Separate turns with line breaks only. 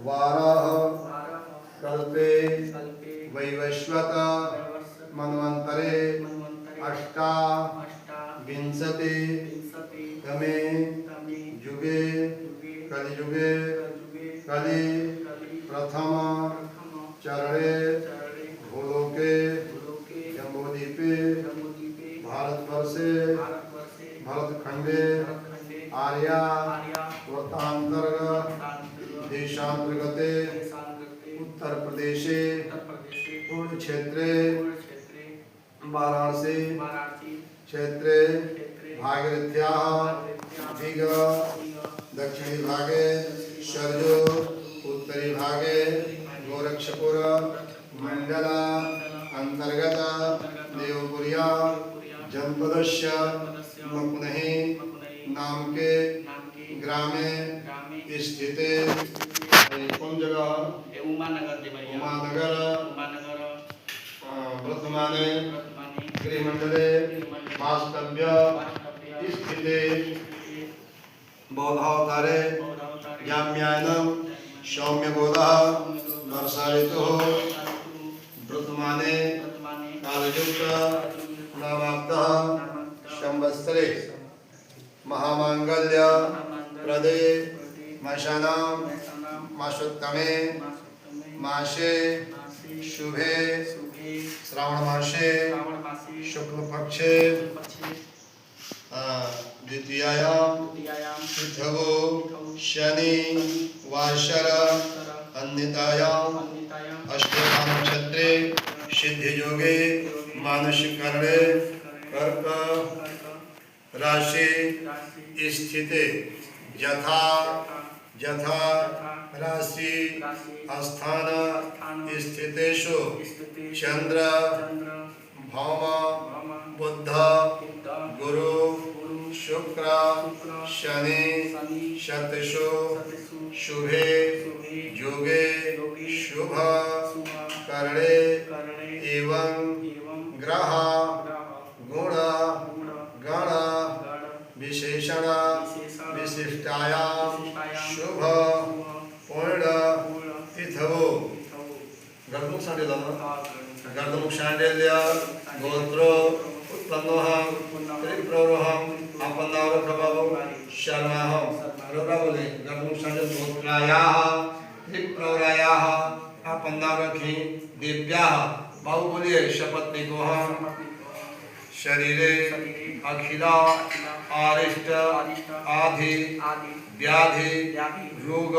वाराह कल्पे वैवस्वत मन्वन्तरे अष्टाविंशति तमे युगे कलियुगे कलि प्रथम चरणे भूलोके जम्बूद्वीपे भारतवर्षे भरतखंडे आर्या व्रतांतर्गत देशांतर्गते उत्तर प्रदेशे कुरुक्षेत्रे वाराणसी क्षेत्रे भागीरथ्याः दिग दक्षिणी भागे शरजो उत्तरी भागे गोरक्षपुर मंडल अंतर्गत देवपुरिया जनपदस्य मकुनही नाम के ग्रामे स्थिते कौन जगह उमानगर वर्तमाने गृहमंडले वास्तव्य स्थिते बौद्धावतारे याम्यायनं सौम्यबोधः वर्षाऋतुः वर्तमाने कालयुक्त नवाब्दः संवत्सरे महामांगल्य प्रदे मासानां मासोत्तमे मासे शुभे श्रावण मासे शुक्ल पक्षे द्वितीयायां पृथ्वो शनि वासर अन्यतायां अष्टम नक्षत्रे सिद्धि योगे मानसिकरणे कर्क राशि स्थिते यथा यथा राशि स्थान स्थितेषु चंद्र भौम बुध गुरु शुक्र शनि शतशो शुभे योगे शुभ करणे एवं ग्रह गुण गण विशेषण विशिष्टायां शुभ पूर्ण तिथवो गर्दमुख शांडिल्य गोत्रो उत्पन्नोहम त्रिप्रौरोहम आपन्नावरखबावो शर्माहम रोगा बोले गर्दमुख शांडिल गोत्रायाः त्रिप्रौरायाः आपन्नावरखि दिव्याः बाहु बोलिए शपथनिकोहम शरीरे अखिला आरिष्ट आधि व्याधि रोग